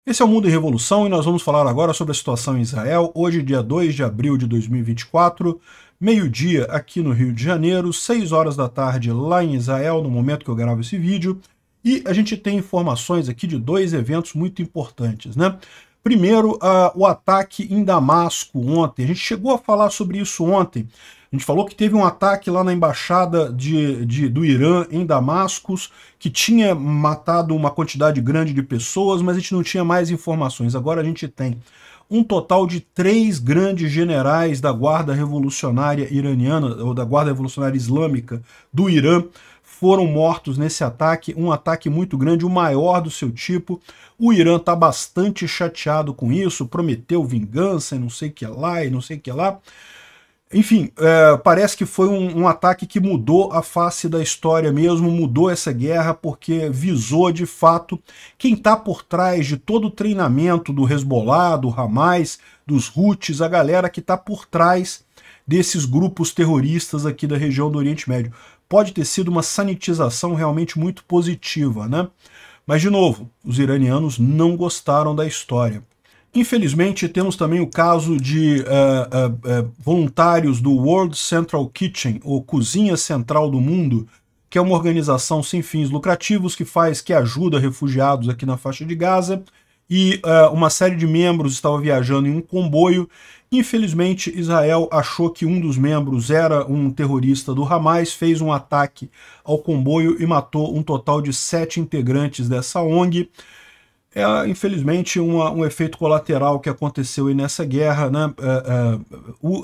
Esse é o Mundo em Revolução e nós vamos falar agora sobre a situação em Israel, hoje dia 2 de abril de 2024, meio-dia aqui no Rio de Janeiro, 6 horas da tarde lá em Israel, no momento que eu gravo esse vídeo, e a gente tem informações aqui de dois eventos muito importantes, né? Primeiro, o ataque em Damasco ontem, a gente chegou a falar sobre isso ontem. A gente falou que teve um ataque lá na embaixada do Irã em Damasco, que tinha matado uma quantidade grande de pessoas, mas a gente não tinha mais informações. Agora a gente tem um total de 3 grandes generais da Guarda Revolucionária Iraniana, ou da Guarda Revolucionária Islâmica do Irã, foram mortos nesse ataque, um ataque muito grande, o maior do seu tipo. O Irã está bastante chateado com isso, prometeu vingança e não sei o que lá, e não sei o que lá. Enfim, parece que foi um ataque que mudou a face da história mesmo, mudou essa guerra, porque visou, de fato, quem está por trás de todo o treinamento do Hezbollah, do Hamas, dos Houthis, a galera que está por trás desses grupos terroristas aqui da região do Oriente Médio. Pode ter sido uma sanitização realmente muito positiva, né? Mas, de novo, os iranianos não gostaram da história. Infelizmente, temos também o caso de voluntários do World Central Kitchen, ou Cozinha Central do Mundo, que é uma organização sem fins lucrativos que ajuda refugiados aqui na faixa de Gaza, e uma série de membros estava viajando em um comboio. Infelizmente, Israel achou que um dos membros era um terrorista do Hamas, fez um ataque ao comboio e matou um total de 7 integrantes dessa ONG. Infelizmente, um efeito colateral que aconteceu aí nessa guerra, né?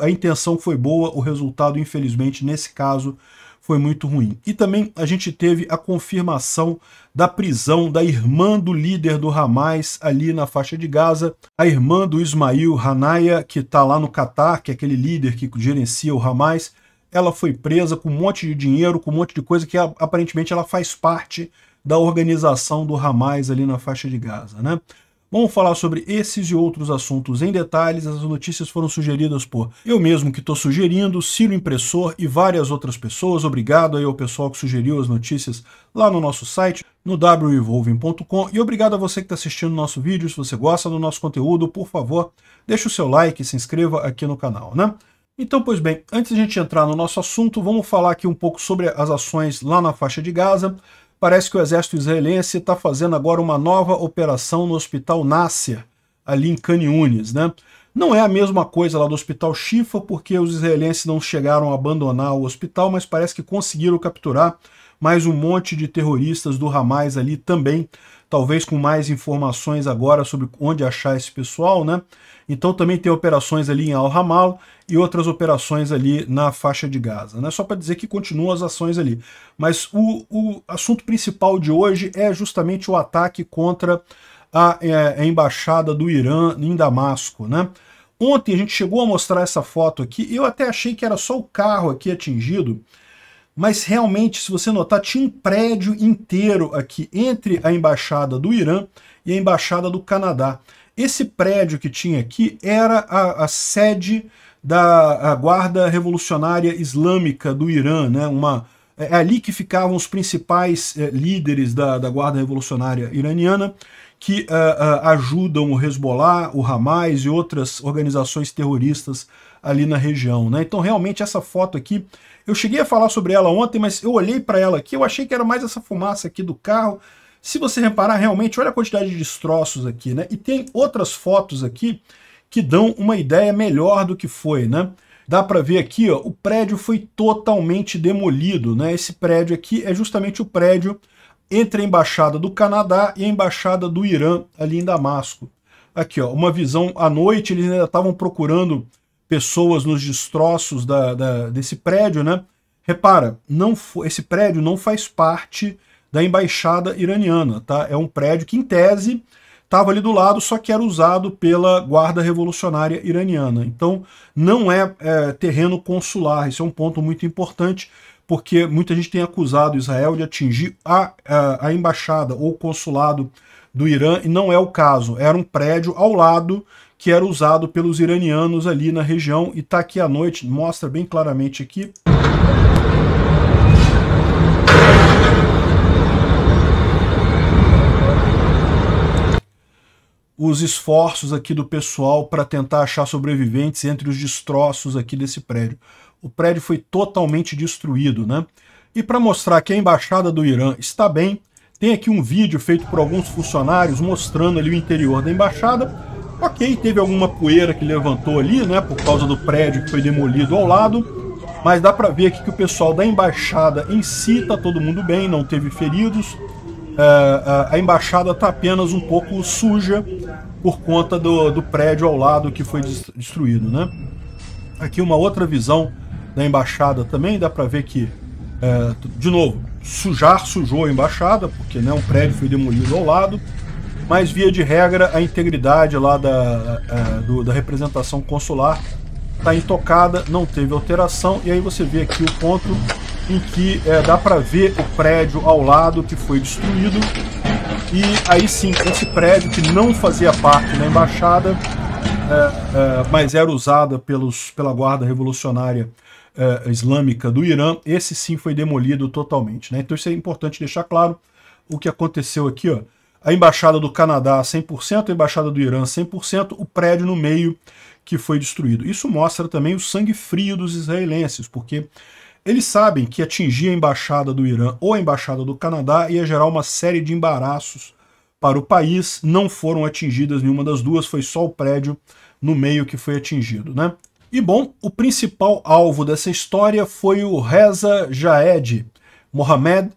A intenção foi boa, o resultado, infelizmente, nesse caso, foi muito ruim. E também a gente teve a confirmação da prisão da irmã do líder do Hamas ali na faixa de Gaza, a irmã do Ismail Haniyeh, que está lá no Catar, que é aquele líder que gerencia o Hamas. Ela foi presa com um monte de dinheiro, com um monte de coisa que aparentemente ela faz parte da organização do Hamas ali na faixa de Gaza, né? Vamos falar sobre esses e outros assuntos em detalhes. As notícias foram sugeridas por eu mesmo que estou sugerindo, Ciro Impressor e várias outras pessoas. Obrigado aí ao pessoal que sugeriu as notícias lá no nosso site, no wevolving.com, e obrigado a você que está assistindo o nosso vídeo. Se você gosta do nosso conteúdo, por favor, deixe o seu like e se inscreva aqui no canal, né? Então, pois bem, antes de a gente entrar no nosso assunto, vamos falar aqui um pouco sobre as ações lá na faixa de Gaza. Parece que o exército israelense está fazendo agora uma nova operação no Hospital Nasser, ali em Khan Yunis, né? Não é a mesma coisa lá do Hospital Shifa, porque os israelenses não chegaram a abandonar o hospital, mas parece que conseguiram capturar mais um monte de terroristas do Hamas ali também, talvez com mais informações agora sobre onde achar esse pessoal, né? Então também tem operações ali em Al-Hamal e outras operações ali na faixa de Gaza, né? Só para dizer que continuam as ações ali. Mas o assunto principal de hoje é justamente o ataque contra a embaixada do Irã em Damasco, né? Ontem a gente chegou a mostrar essa foto aqui, e eu até achei que era só o carro aqui atingido, mas realmente, se você notar, tinha um prédio inteiro aqui entre a embaixada do Irã e a embaixada do Canadá. Esse prédio que tinha aqui era a sede da Guarda Revolucionária Islâmica do Irã, né? É ali que ficavam os principais líderes da Guarda Revolucionária Iraniana, que ajudam o Hezbollah, o Hamas e outras organizações terroristas ali na região, né? Então, realmente, essa foto aqui, eu cheguei a falar sobre ela ontem, mas eu olhei para ela aqui, eu achei que era mais essa fumaça aqui do carro. Se você reparar, realmente, olha a quantidade de destroços aqui, né? E tem outras fotos aqui que dão uma ideia melhor do que foi, né? Dá para ver aqui, ó, o prédio foi totalmente demolido, né? Esse prédio aqui é justamente o prédio entre a embaixada do Canadá e a embaixada do Irã, ali em Damasco. Aqui, ó, uma visão à noite, eles ainda estavam procurando pessoas nos destroços desse prédio, né? Repara, esse prédio não faz parte da embaixada iraniana, tá? É um prédio que, em tese, estava ali do lado, só que era usado pela Guarda Revolucionária Iraniana. Então, não é terreno consular. Isso é um ponto muito importante, porque muita gente tem acusado Israel de atingir a embaixada ou consulado do Irã, e não é o caso. Era um prédio ao lado que era usado pelos iranianos ali na região, e está aqui à noite, mostra bem claramente aqui. os esforços aqui do pessoal para tentar achar sobreviventes entre os destroços aqui desse prédio. O prédio foi totalmente destruído, né? E para mostrar que a embaixada do Irã está bem, tem aqui um vídeo feito por alguns funcionários mostrando ali o interior da embaixada. Ok, teve alguma poeira que levantou ali, né, por causa do prédio que foi demolido ao lado, mas dá para ver aqui que o pessoal da embaixada em si tá todo mundo bem, não teve feridos. A embaixada está apenas um pouco suja por conta do prédio ao lado que foi destruído, né? Aqui uma outra visão da embaixada também, dá para ver que, de novo, sujou a embaixada, porque, né, um prédio foi demolido ao lado, mas via de regra a integridade lá da representação consular está intocada, não teve alteração, e aí você vê aqui o ponto em que dá para ver o prédio ao lado que foi destruído, e aí sim, esse prédio que não fazia parte da embaixada, mas era usada pela Guarda Revolucionária Islâmica do Irã, esse sim foi demolido totalmente, né? Então isso é importante deixar claro o que aconteceu aqui, ó. A embaixada do Canadá 100%, a embaixada do Irã 100%, o prédio no meio que foi destruído. Isso mostra também o sangue frio dos israelenses, porque eles sabem que atingir a embaixada do Irã ou a embaixada do Canadá ia gerar uma série de embaraços para o país. Não foram atingidas nenhuma das duas, foi só o prédio no meio que foi atingido, né? E bom, o principal alvo dessa história foi o Reza Jahed, Mohamed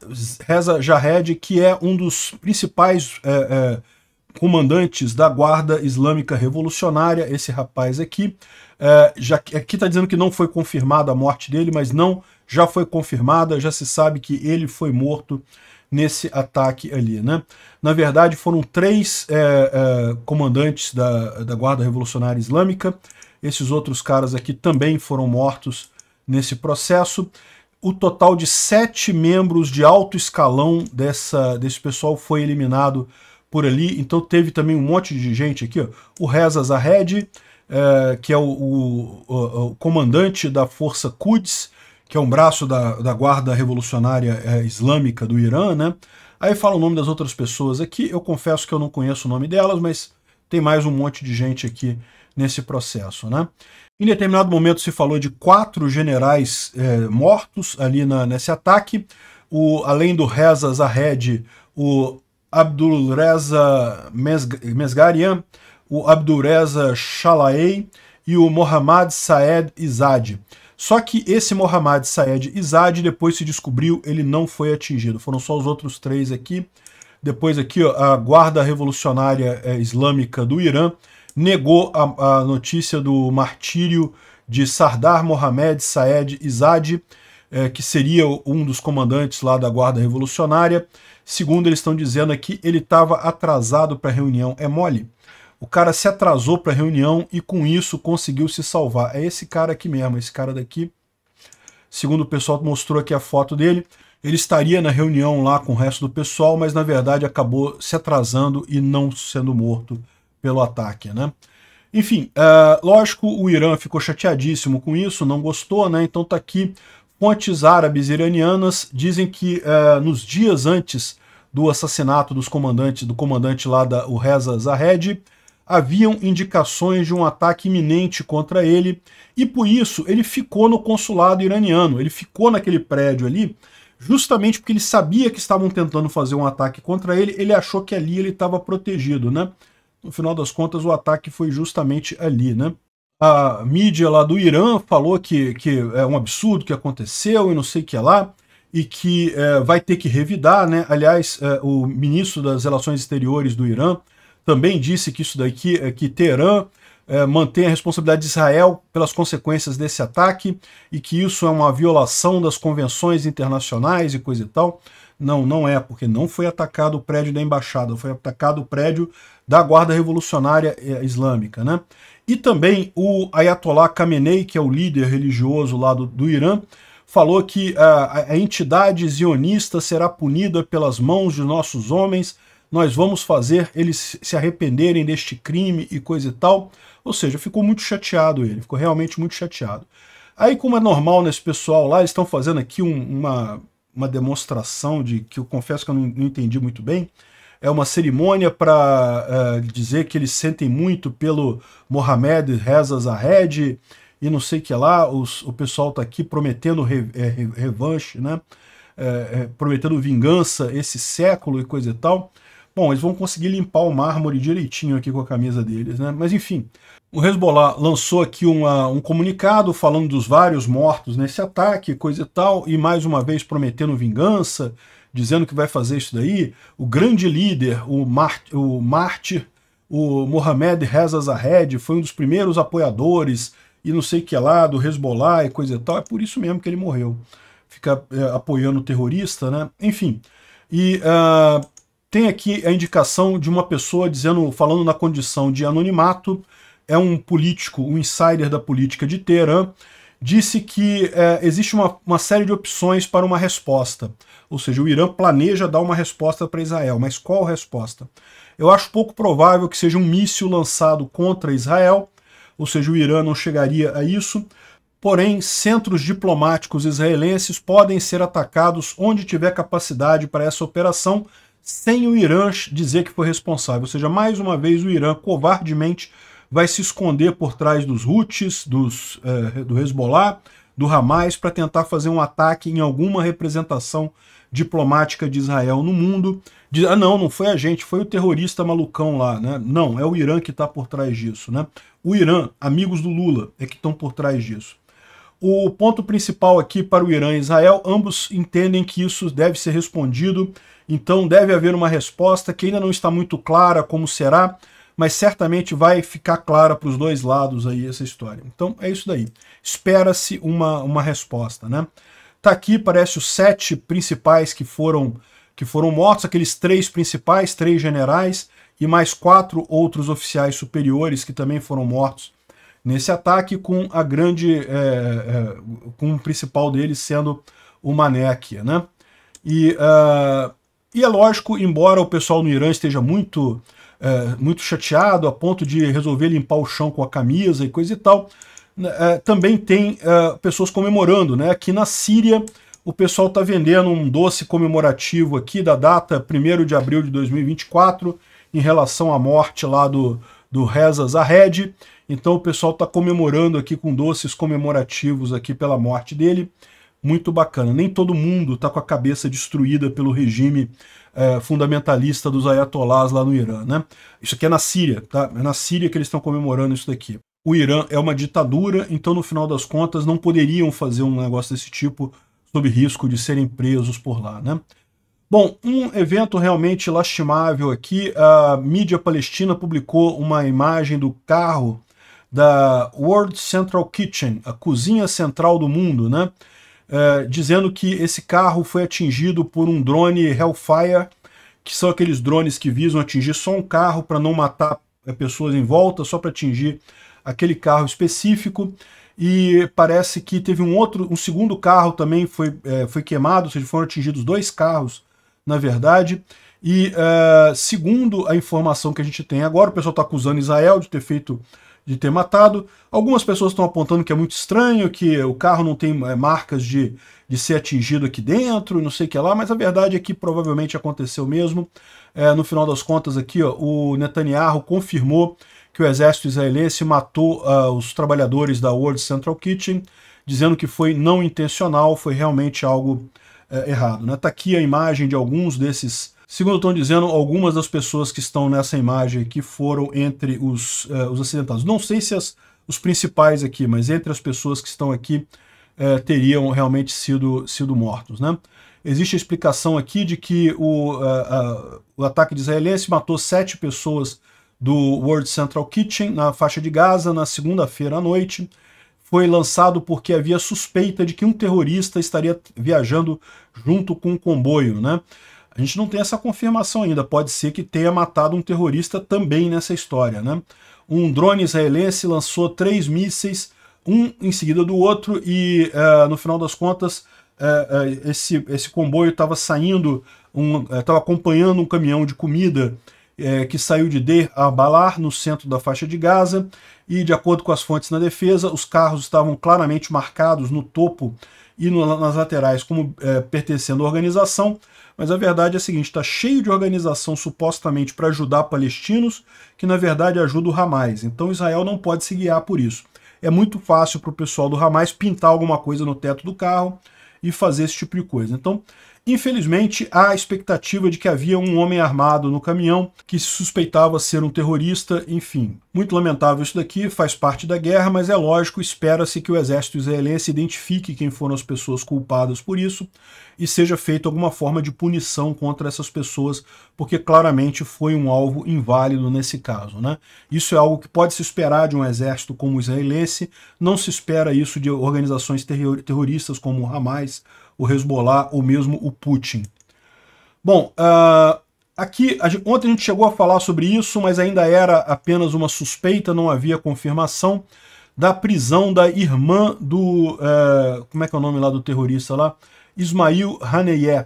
Reza Jahed, que é um dos principais comandantes da Guarda Islâmica Revolucionária, esse rapaz aqui. Aqui está dizendo que não foi confirmada a morte dele, mas não, já foi confirmada, já se sabe que ele foi morto nesse ataque ali, né? Na verdade, foram 3 comandantes da Guarda Revolucionária Islâmica. Esses outros caras aqui também foram mortos nesse processo. O total de 7 membros de alto escalão desse pessoal foi eliminado por ali. Então teve também um monte de gente aqui, ó. O Reza Jahed, que é o comandante da Força Quds, que é um braço da Guarda Revolucionária Islâmica do Irã, né? Aí fala o nome das outras pessoas aqui. Eu confesso que eu não conheço o nome delas, mas tem mais um monte de gente aqui nesse processo, né? Em determinado momento se falou de 4 generais mortos ali nesse ataque. Além do Reza Jahed, o Abdulreza Mesgarian, o Abdulreza Shalaei e o Mohammad Saed Izadi. Só que esse Mohammad Saed Izadi, depois se descobriu, ele não foi atingido. Foram só os outros 3 aqui. Depois aqui, ó, a Guarda Revolucionária Islâmica do Irã negou a notícia do martírio de Sardar Mohammad Saed Izadi, que seria um dos comandantes lá da Guarda Revolucionária. Segundo eles estão dizendo aqui, ele estava atrasado para a reunião. É mole. O cara se atrasou para a reunião e com isso conseguiu se salvar. É esse cara aqui mesmo, esse cara daqui. Segundo o pessoal mostrou aqui a foto dele, ele estaria na reunião lá com o resto do pessoal, mas na verdade acabou se atrasando e não sendo morto pelo ataque, né? Enfim, lógico, o Irã ficou chateadíssimo com isso, não gostou, né? Então tá aqui, fontes árabes iranianas dizem que nos dias antes do assassinato do comandante lá o Reza Jahed, haviam indicações de um ataque iminente contra ele, e por isso ele ficou no consulado iraniano, ele ficou naquele prédio ali, justamente porque ele sabia que estavam tentando fazer um ataque contra ele, ele achou que ali ele estava protegido, né? No final das contas, o ataque foi justamente ali, né? A mídia lá do Irã falou que é um absurdo que aconteceu e não sei o que lá, e que vai ter que revidar, né? Aliás, o ministro das Relações Exteriores do Irã também disse que isso daqui, que Teherã mantém a responsabilidade de Israel pelas consequências desse ataque e que isso é uma violação das convenções internacionais e coisa e tal. Não, não é, porque não foi atacado o prédio da embaixada, foi atacado o prédio da Guarda Revolucionária Islâmica, né? E também o Ayatollah Khamenei, que é o líder religioso lá do Irã, falou que a entidade zionista será punida pelas mãos de nossos homens, nós vamos fazer eles se arrependerem deste crime e coisa e tal. Ou seja, ficou muito chateado ele, ficou realmente muito chateado. Aí, como é normal nesse pessoal lá, eles estão fazendo aqui uma demonstração de que eu confesso que eu não entendi muito bem. é uma cerimônia para dizer que eles sentem muito pelo Mohammed Reza Zahed, e não sei o que lá, o pessoal está aqui prometendo revanche, né? Prometendo vingança esse século e coisa e tal. Bom, eles vão conseguir limpar o mármore direitinho aqui com a camisa deles, né? Mas enfim, o Hezbollah lançou aqui um comunicado falando dos vários mortos nesse ataque, coisa e tal, e mais uma vez prometendo vingança, dizendo que vai fazer isso daí. O grande líder, o mártir, o Mohammed Reza Zahed, foi um dos primeiros apoiadores e não sei o que lá, do Hezbollah e coisa e tal. É por isso mesmo que ele morreu. Fica apoiando o terrorista, né? Enfim. E tem aqui a indicação de uma pessoa falando na condição de anonimato, é um político, um insider da política de Teherã, disse que existe uma série de opções para uma resposta. Ou seja, o Irã planeja dar uma resposta para Israel, mas qual resposta? Eu acho pouco provável que seja um míssil lançado contra Israel, ou seja, o Irã não chegaria a isso, porém, centros diplomáticos israelenses podem ser atacados onde tiver capacidade para essa operação, sem o Irã dizer que foi responsável. Ou seja, mais uma vez o Irã covardemente vai se esconder por trás dos Houthis, do Hezbollah, do Hamas, para tentar fazer um ataque em alguma representação diplomática de Israel no mundo. Não foi a gente, foi o terrorista malucão lá, né? Não, é o Irã que está por trás disso, né? O Irã, amigos do Lula, é que estão por trás disso. O ponto principal aqui para o Irã e Israel, ambos entendem que isso deve ser respondido, então deve haver uma resposta que ainda não está muito clara como será, mas certamente vai ficar clara para os dois lados aí essa história. Então é isso daí. Espera-se uma resposta, né? Tá aqui, parece os 7 principais que foram mortos, aqueles 3 principais, 3 generais, e mais 4 outros oficiais superiores que também foram mortos nesse ataque, com a com o principal deles sendo o Mané aqui, né? E é lógico, embora o pessoal no Irã esteja muito chateado, a ponto de resolver limpar o chão com a camisa e coisa e tal, também tem pessoas comemorando, né? Aqui na Síria, o pessoal está vendendo um doce comemorativo aqui da data 1º de abril de 2024, em relação à morte lá do Reza Zahed. Então o pessoal está comemorando aqui com doces comemorativos aqui pela morte dele. Muito bacana. Nem todo mundo está com a cabeça destruída pelo regime fundamentalista dos ayatolás lá no Irã, né? Isso aqui é na Síria, tá? É na Síria que eles estão comemorando isso daqui. O Irã é uma ditadura, então no final das contas não poderiam fazer um negócio desse tipo sob risco de serem presos por lá, né? Bom, um evento realmente lastimável aqui, a mídia palestina publicou uma imagem do carro da World Central Kitchen, a cozinha central do mundo, né? Dizendo que esse carro foi atingido por um drone Hellfire, que são aqueles drones que visam atingir só um carro para não matar pessoas em volta, só para atingir aquele carro específico. E parece que teve um segundo carro também foi queimado, ou seja, foram atingidos 2 carros, na verdade. E segundo a informação que a gente tem agora, o pessoal está acusando Israel de ter matado. Algumas pessoas estão apontando que é muito estranho, que o carro não tem marcas de ser atingido aqui dentro, não sei o que lá, mas a verdade é que provavelmente aconteceu mesmo. No final das contas aqui, ó, o Netanyahu confirmou que o exército israelense matou os trabalhadores da World Central Kitchen, dizendo que foi não intencional, foi realmente algo errado, né? Tá aqui a imagem de alguns desses. Segundo estão dizendo, algumas das pessoas que estão nessa imagem aqui foram entre os acidentados. Não sei se os principais aqui, mas entre as pessoas que estão aqui teriam realmente sido mortos, né? Existe a explicação aqui de que o ataque de israelense matou 7 pessoas do World Central Kitchen na faixa de Gaza na segunda-feira à noite. Foi lançado porque havia suspeita de que um terrorista estaria viajando junto com um comboio, né? A gente não tem essa confirmação ainda, pode ser que tenha matado um terrorista também nessa história, né? Um drone israelense lançou 3 mísseis, um em seguida do outro, e no final das contas esse comboio estava estava acompanhando um caminhão de comida que saiu de Deir al-Balah, no centro da faixa de Gaza, e de acordo com as fontes na defesa, os carros estavam claramente marcados no topo e nas laterais como pertencendo à organização, mas a verdade é a seguinte, está cheio de organização supostamente para ajudar palestinos, que na verdade ajuda o Hamas. Então Israel não pode se guiar por isso. É muito fácil para o pessoal do Hamas pintar alguma coisa no teto do carro e fazer esse tipo de coisa. Então, infelizmente, há a expectativa de que havia um homem armado no caminhão que se suspeitava ser um terrorista, enfim. Muito lamentável isso daqui, faz parte da guerra, mas é lógico, espera-se que o exército israelense identifique quem foram as pessoas culpadas por isso e seja feita alguma forma de punição contra essas pessoas, porque claramente foi um alvo inválido nesse caso, né? Isso é algo que pode se esperar de um exército como o israelense, não se espera isso de organizações terroristas como o Hamas, o Hezbollah ou mesmo o Putin. Bom, ontem a gente chegou a falar sobre isso, mas ainda era apenas uma suspeita, não havia confirmação da prisão da irmã do... como é que é o nome lá do terrorista lá? Ismail Haniyeh.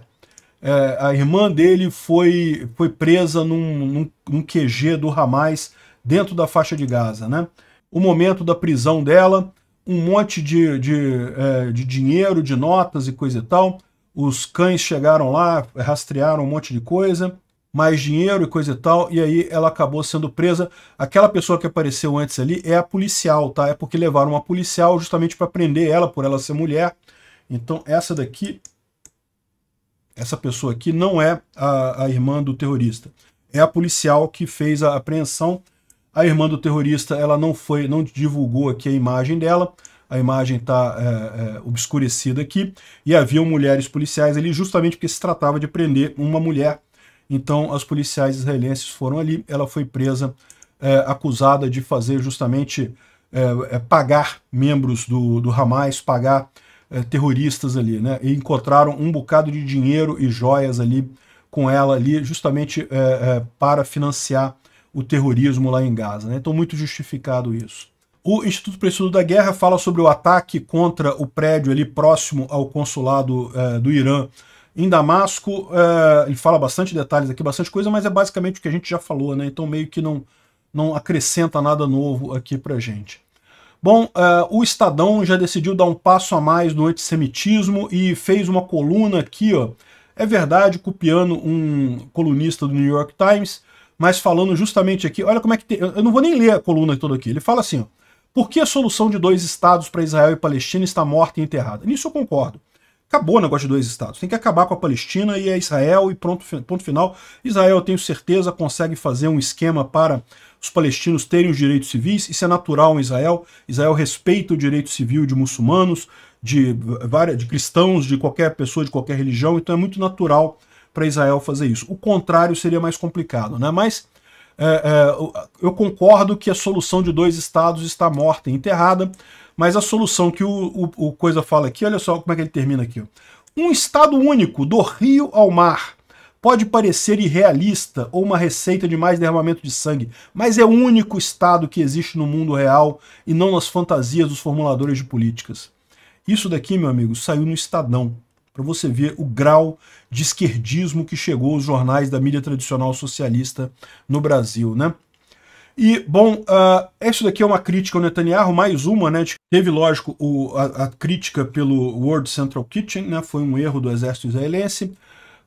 A irmã dele foi presa num QG do Hamas dentro da faixa de Gaza, né? O momento da prisão dela, um monte de dinheiro, de notas e coisa e tal. Os cães chegaram lá, rastrearam um monte de coisa, mais dinheiro e coisa e tal, e aí ela acabou sendo presa. Aquela pessoa que apareceu antes ali é a policial, tá? É porque levaram uma policial justamente para prender ela, por ela ser mulher. Então essa daqui, essa pessoa aqui não é a irmã do terrorista. É a policial que fez a apreensão. A irmã do terrorista, ela não divulgou aqui a imagem dela, a imagem está obscurecida aqui, e haviam mulheres policiais ali justamente porque se tratava de prender uma mulher. Então os policiais israelenses foram ali, ela foi presa, acusada de fazer justamente pagar membros do Hamas, pagar terroristas ali, né? E encontraram um bocado de dinheiro e joias ali com ela ali, justamente para financiar o terrorismo lá em Gaza, né? Então muito justificado isso. O Instituto para o Estudo da Guerra fala sobre o ataque contra o prédio ali próximo ao consulado do Irã em Damasco. Ele fala bastante detalhes aqui, bastante coisa, mas é basicamente o que a gente já falou, né? Então meio que não acrescenta nada novo aqui pra gente. Bom, o Estadão já decidiu dar um passo a mais no antissemitismo e fez uma coluna aqui, ó. É verdade, copiando um colunista do New York Times, mas falando justamente aqui, olha como é que tem, eu não vou nem ler a coluna toda aqui, ele fala assim, ó, por que a solução de 2 estados para Israel e Palestina está morta e enterrada? Nisso eu concordo. Acabou o negócio de 2 estados, tem que acabar com a Palestina e a Israel e pronto, ponto final. Israel, eu tenho certeza, consegue fazer um esquema para os palestinos terem os direitos civis, isso é natural em Israel. Israel respeita o direito civil de muçulmanos, de cristãos, de qualquer pessoa, de qualquer religião, então é muito natural para Israel fazer isso. O contrário seria mais complicado, né? Mas eu concordo que a solução de 2 estados está morta e enterrada, mas a solução que o Coisa fala aqui, olha só como é que ele termina aqui. Ó. Um estado único, do rio ao mar, pode parecer irrealista ou uma receita de mais derramamento de sangue, mas é o único estado que existe no mundo real e não nas fantasias dos formuladores de políticas. Isso daqui, meu amigo, saiu no Estadão, para você ver o grau de esquerdismo que chegou aos jornais da mídia tradicional socialista no Brasil, né? E, bom, isso daqui é uma crítica ao Netanyahu, mais uma, né? Teve, lógico, a crítica pelo World Central Kitchen, né? Foi um erro do exército israelense,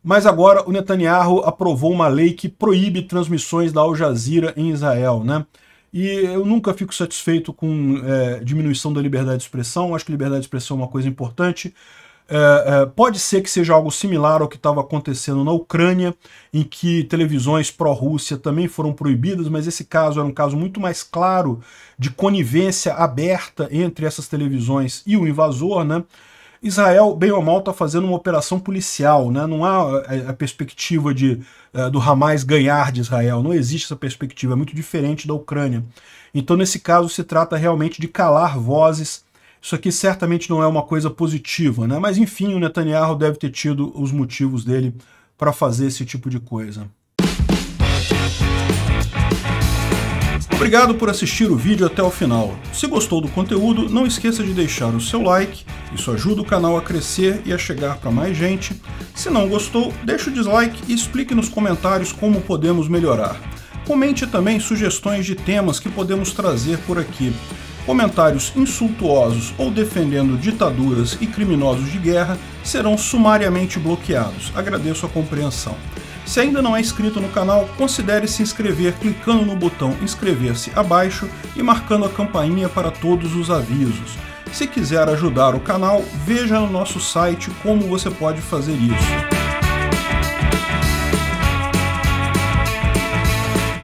mas agora o Netanyahu aprovou uma lei que proíbe transmissões da Al Jazeera em Israel, né? E eu nunca fico satisfeito com diminuição da liberdade de expressão, acho que liberdade de expressão é uma coisa importante. Pode ser que seja algo similar ao que estava acontecendo na Ucrânia, em que televisões pró-Rússia também foram proibidas, mas esse caso era um caso muito mais claro de conivência aberta entre essas televisões e o invasor, né? Israel, bem ou mal, está fazendo uma operação policial, né? Não há a perspectiva do Hamas ganhar de Israel, não existe essa perspectiva, é muito diferente da Ucrânia. Então, nesse caso, se trata realmente de calar vozes. Isso aqui certamente não é uma coisa positiva, né? Mas enfim, o Netanyahu deve ter tido os motivos dele para fazer esse tipo de coisa. Obrigado por assistir o vídeo até o final. Se gostou do conteúdo, não esqueça de deixar o seu like, isso ajuda o canal a crescer e a chegar para mais gente. Se não gostou, deixe o dislike e explique nos comentários como podemos melhorar. Comente também sugestões de temas que podemos trazer por aqui. Comentários insultuosos ou defendendo ditaduras e criminosos de guerra serão sumariamente bloqueados. Agradeço a compreensão. Se ainda não é inscrito no canal, considere se inscrever clicando no botão inscrever-se abaixo e marcando a campainha para todos os avisos. Se quiser ajudar o canal, veja no nosso site como você pode fazer isso.